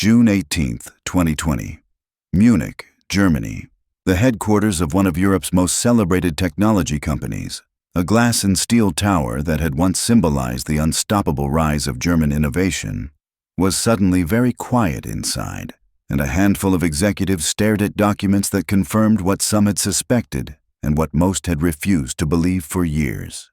June 18, 2020. Munich, Germany. The headquarters of one of Europe's most celebrated technology companies, a glass and steel tower that had once symbolized the unstoppable rise of German innovation, was suddenly very quiet inside, and a handful of executives stared at documents that confirmed what some had suspected and what most had refused to believe for years.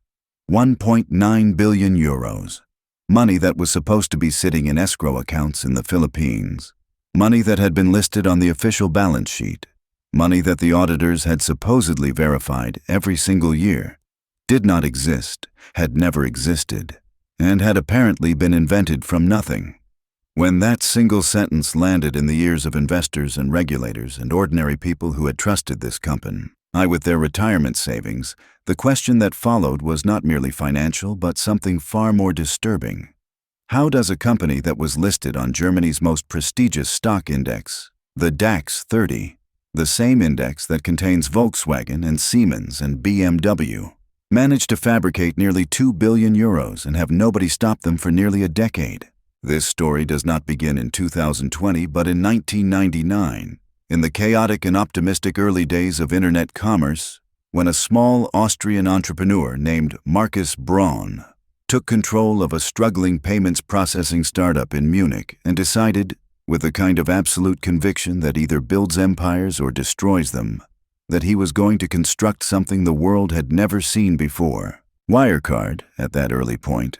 1.9 billion euros. Money that was supposed to be sitting in escrow accounts in the Philippines. Money that had been listed on the official balance sheet. Money that the auditors had supposedly verified every single year. Did not exist, had never existed, and had apparently been invented from nothing. When that single sentence landed in the ears of investors and regulators and ordinary people who had trusted this company, with their retirement savings, the question that followed was not merely financial but something far more disturbing. How does a company that was listed on Germany's most prestigious stock index, the DAX 30, the same index that contains Volkswagen and Siemens and BMW, manage to fabricate nearly 2 billion euros and have nobody stop them for nearly a decade? This story does not begin in 2020 but in 1999, in the chaotic and optimistic early days of internet commerce, when a small Austrian entrepreneur named Markus Braun took control of a struggling payments processing startup in Munich and decided, with a kind of absolute conviction that either builds empires or destroys them, that he was going to construct something the world had never seen before. Wirecard, at that early point,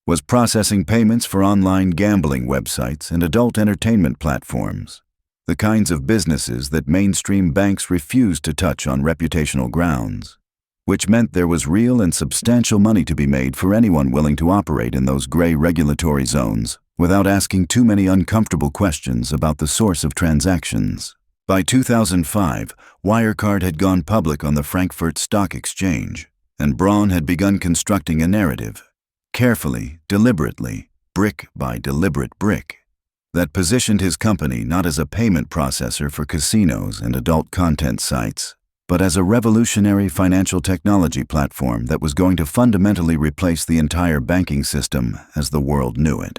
was processing payments for online gambling websites and adult entertainment platforms, the kinds of businesses that mainstream banks refused to touch on reputational grounds, which meant there was real and substantial money to be made for anyone willing to operate in those gray regulatory zones without asking too many uncomfortable questions about the source of transactions. By 2005, Wirecard had gone public on the Frankfurt Stock Exchange, and Braun had begun constructing a narrative, carefully, deliberately, brick by deliberate brick, that positioned his company not as a payment processor for casinos and adult content sites, but as a revolutionary financial technology platform that was going to fundamentally replace the entire banking system as the world knew it.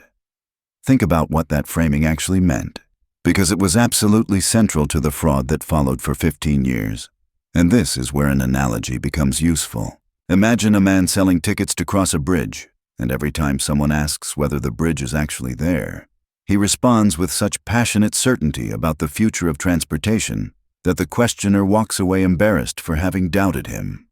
Think about what that framing actually meant, because it was absolutely central to the fraud that followed for 15 years. And this is where an analogy becomes useful. Imagine a man selling tickets to cross a bridge, and every time someone asks whether the bridge is actually there, he responds with such passionate certainty about the future of transportation that the questioner walks away embarrassed for having doubted him.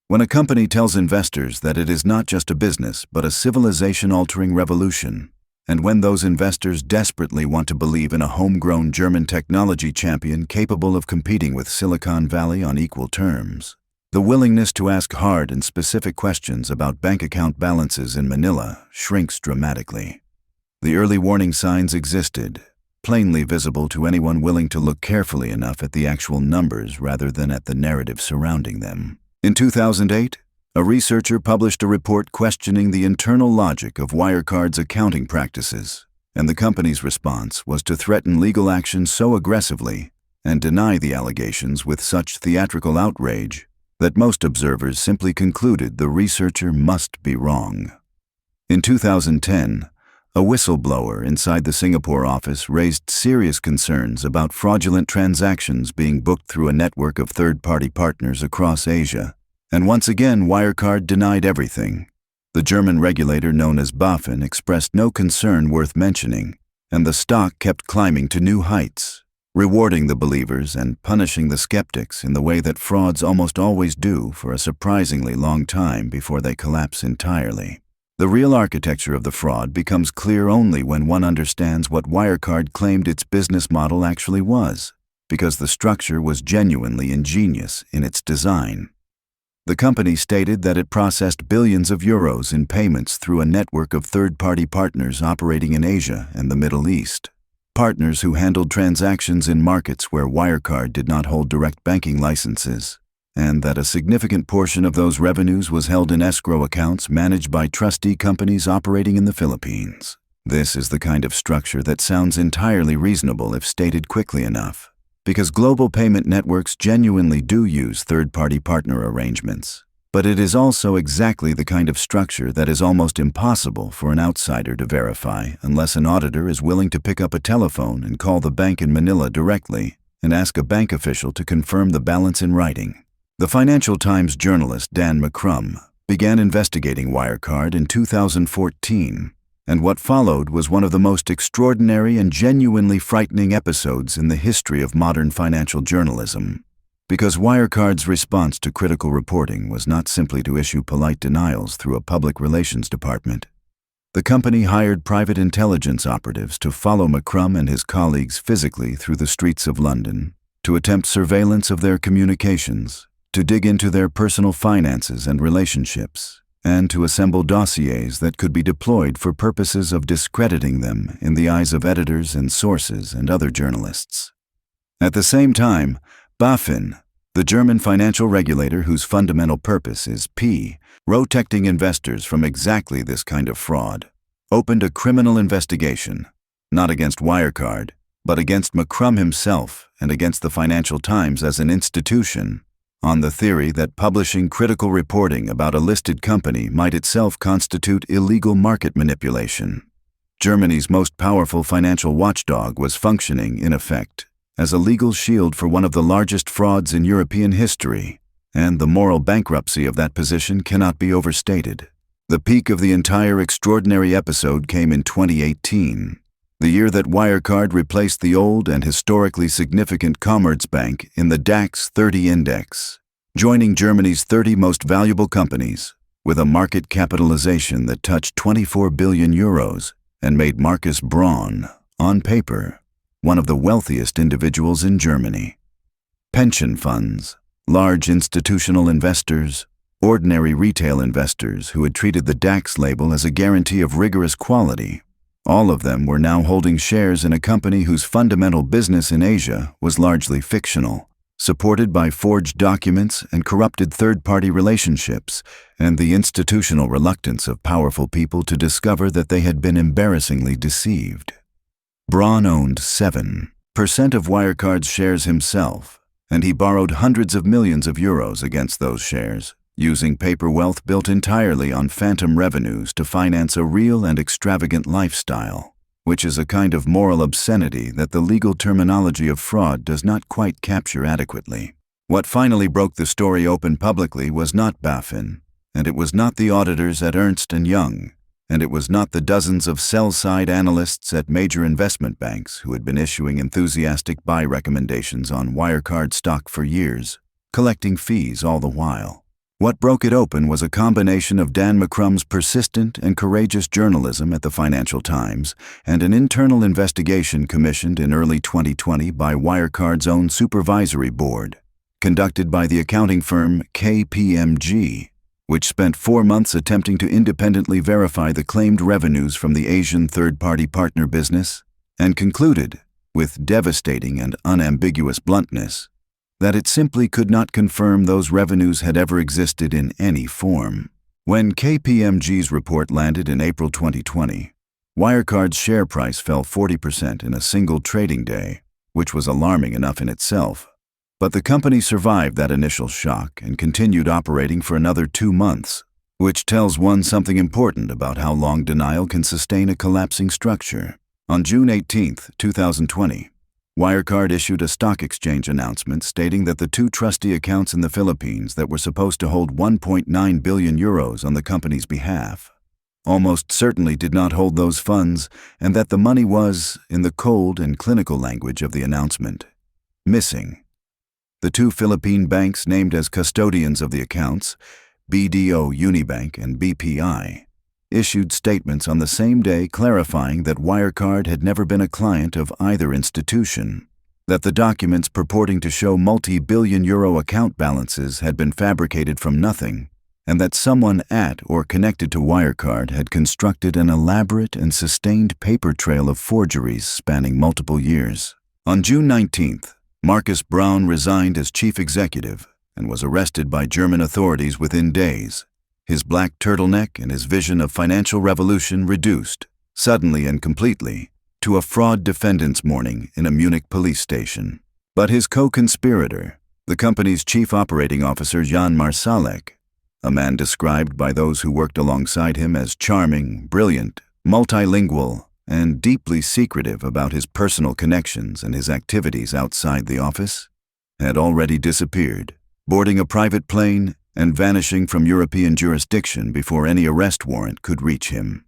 When a company tells investors that it is not just a business but a civilization-altering revolution, and when those investors desperately want to believe in a homegrown German technology champion capable of competing with Silicon Valley on equal terms, the willingness to ask hard and specific questions about bank account balances in Manila shrinks dramatically. The early warning signs existed, plainly visible to anyone willing to look carefully enough at the actual numbers rather than at the narrative surrounding them. In 2008, a researcher published a report questioning the internal logic of Wirecard's accounting practices, and the company's response was to threaten legal action so aggressively and deny the allegations with such theatrical outrage that most observers simply concluded the researcher must be wrong. In 2010, a whistleblower inside the Singapore office raised serious concerns about fraudulent transactions being booked through a network of third-party partners across Asia. And once again, Wirecard denied everything. The German regulator known as BaFin expressed no concern worth mentioning, and the stock kept climbing to new heights, rewarding the believers and punishing the skeptics in the way that frauds almost always do for a surprisingly long time before they collapse entirely. The real architecture of the fraud becomes clear only when one understands what Wirecard claimed its business model actually was, because the structure was genuinely ingenious in its design. The company stated that it processed billions of euros in payments through a network of third-party partners operating in Asia and the Middle East, partners who handled transactions in markets where Wirecard did not hold direct banking licenses, and that a significant portion of those revenues was held in escrow accounts managed by trustee companies operating in the Philippines. This is the kind of structure that sounds entirely reasonable if stated quickly enough, because global payment networks genuinely do use third-party partner arrangements. But it is also exactly the kind of structure that is almost impossible for an outsider to verify unless an auditor is willing to pick up a telephone and call the bank in Manila directly and ask a bank official to confirm the balance in writing. The Financial Times journalist Dan McCrum began investigating Wirecard in 2014, and what followed was one of the most extraordinary and genuinely frightening episodes in the history of modern financial journalism. Because Wirecard's response to critical reporting was not simply to issue polite denials through a public relations department. The company hired private intelligence operatives to follow McCrum and his colleagues physically through the streets of London, to attempt surveillance of their communications, to dig into their personal finances and relationships, and to assemble dossiers that could be deployed for purposes of discrediting them in the eyes of editors and sources and other journalists. At the same time, BaFin, the German financial regulator whose fundamental purpose is protecting investors from exactly this kind of fraud, opened a criminal investigation, not against Wirecard, but against McCrum himself and against the Financial Times as an institution, on the theory that publishing critical reporting about a listed company might itself constitute illegal market manipulation. Germany's most powerful financial watchdog was functioning, in effect, as a legal shield for one of the largest frauds in European history, and the moral bankruptcy of that position cannot be overstated. The peak of the entire extraordinary episode came in 2018, the year that Wirecard replaced the old and historically significant Commerzbank in the DAX 30 index, joining Germany's 30 most valuable companies, with a market capitalization that touched 24 billion euros and made Markus Braun, on paper, one of the wealthiest individuals in Germany. Pension funds, large institutional investors, ordinary retail investors who had treated the DAX label as a guarantee of rigorous quality, all of them were now holding shares in a company whose fundamental business in Asia was largely fictional, supported by forged documents and corrupted third-party relationships, and the institutional reluctance of powerful people to discover that they had been embarrassingly deceived. Braun owned 7% of Wirecard's shares himself, and he borrowed hundreds of millions of euros against those shares, using paper wealth built entirely on phantom revenues to finance a real and extravagant lifestyle, which is a kind of moral obscenity that the legal terminology of fraud does not quite capture adequately. What finally broke the story open publicly was not BaFin, and it was not the auditors at Ernst and Young, and it was not the dozens of sell-side analysts at major investment banks who had been issuing enthusiastic buy recommendations on Wirecard stock for years, collecting fees all the while. What broke it open was a combination of Dan McCrum's persistent and courageous journalism at the Financial Times and an internal investigation commissioned in early 2020 by Wirecard's own supervisory board, conducted by the accounting firm KPMG, which spent 4 months attempting to independently verify the claimed revenues from the Asian third-party partner business, and concluded, with devastating and unambiguous bluntness, that it simply could not confirm those revenues had ever existed in any form. When KPMG's report landed in April 2020, Wirecard's share price fell 40% in a single trading day, which was alarming enough in itself. But the company survived that initial shock and continued operating for another 2 months, which tells one something important about how long denial can sustain a collapsing structure. On June 18, 2020, Wirecard issued a stock exchange announcement stating that the 2 trustee accounts in the Philippines that were supposed to hold 1.9 billion euros on the company's behalf almost certainly did not hold those funds, and that the money was, in the cold and clinical language of the announcement, missing. The 2 Philippine banks named as custodians of the accounts, BDO Unibank and BPI, issued statements on the same day clarifying that Wirecard had never been a client of either institution, that the documents purporting to show multi-billion euro account balances had been fabricated from nothing, and that someone at or connected to Wirecard had constructed an elaborate and sustained paper trail of forgeries spanning multiple years. On June 19th, Markus Braun resigned as chief executive and was arrested by German authorities within days, his black turtleneck and his vision of financial revolution reduced, suddenly and completely, to a fraud defendant's morning in a Munich police station. But his co-conspirator, the company's chief operating officer Jan Marsalek, a man described by those who worked alongside him as charming, brilliant, multilingual, and deeply secretive about his personal connections and his activities outside the office, had already disappeared, boarding a private plane and vanishing from European jurisdiction before any arrest warrant could reach him.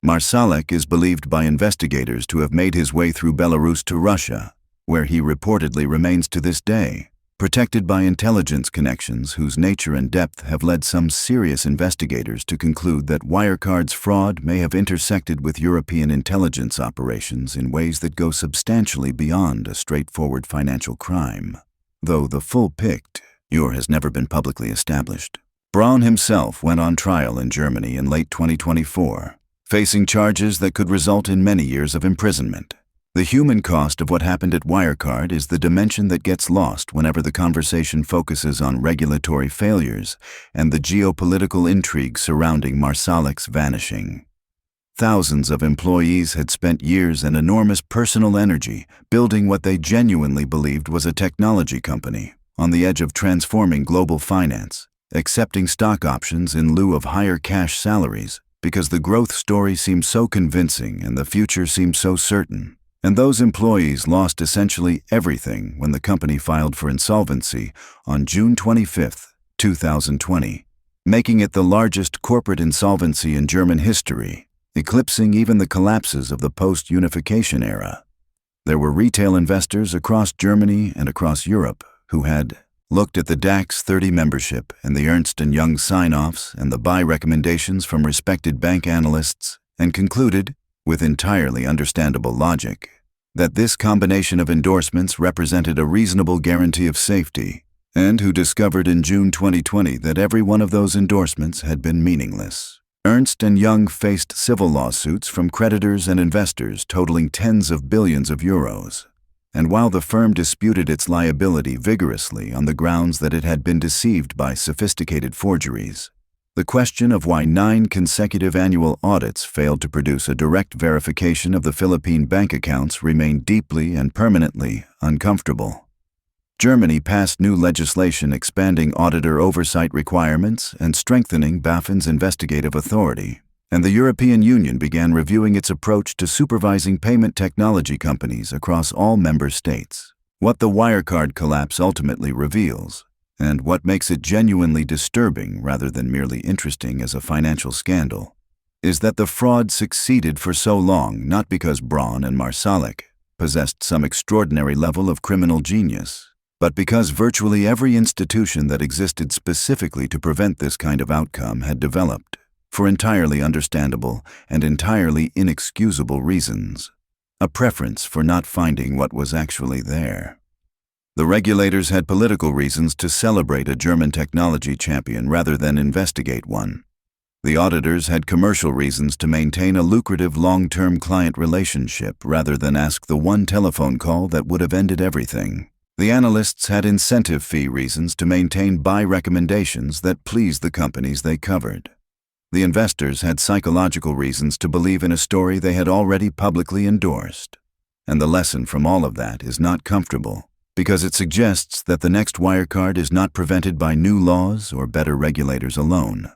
Marsalek is believed by investigators to have made his way through Belarus to Russia, where he reportedly remains to this day, protected by intelligence connections whose nature and depth have led some serious investigators to conclude that Wirecard's fraud may have intersected with European intelligence operations in ways that go substantially beyond a straightforward financial crime, though the full picture has never been publicly established. Braun himself went on trial in Germany in late 2024, facing charges that could result in many years of imprisonment. The human cost of what happened at Wirecard is the dimension that gets lost whenever the conversation focuses on regulatory failures and the geopolitical intrigue surrounding Marsalek's vanishing. Thousands of employees had spent years and enormous personal energy building what they genuinely believed was a technology company, on the edge of transforming global finance, accepting stock options in lieu of higher cash salaries because the growth story seemed so convincing and the future seemed so certain. And those employees lost essentially everything when the company filed for insolvency on June 25, 2020, making it the largest corporate insolvency in German history, eclipsing even the collapses of the post-unification era. There were retail investors across Germany and across Europe who had looked at the DAX 30 membership and the Ernst and Young sign-offs and the buy recommendations from respected bank analysts and concluded, with entirely understandable logic, that this combination of endorsements represented a reasonable guarantee of safety, and who discovered in June 2020 that every one of those endorsements had been meaningless. Ernst and Young faced civil lawsuits from creditors and investors totaling tens of billions of euros, and while the firm disputed its liability vigorously on the grounds that it had been deceived by sophisticated forgeries, the question of why 9 consecutive annual audits failed to produce a direct verification of the Philippine bank accounts remained deeply and permanently uncomfortable. Germany passed new legislation expanding auditor oversight requirements and strengthening BaFin's investigative authority, and the European Union began reviewing its approach to supervising payment technology companies across all member states. What the Wirecard collapse ultimately reveals, and what makes it genuinely disturbing rather than merely interesting as a financial scandal, is that the fraud succeeded for so long not because Braun and Marsalek possessed some extraordinary level of criminal genius, but because virtually every institution that existed specifically to prevent this kind of outcome had developed, for entirely understandable and entirely inexcusable reasons, a preference for not finding what was actually there. The regulators had political reasons to celebrate a German technology champion rather than investigate one. The auditors had commercial reasons to maintain a lucrative long-term client relationship rather than ask the one telephone call that would have ended everything. The analysts had incentive fee reasons to maintain buy recommendations that pleased the companies they covered. The investors had psychological reasons to believe in a story they had already publicly endorsed. And the lesson from all of that is not comfortable, because it suggests that the next Wirecard is not prevented by new laws or better regulators alone.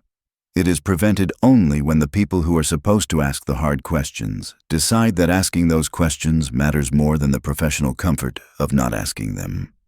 It is prevented only when the people who are supposed to ask the hard questions decide that asking those questions matters more than the professional comfort of not asking them.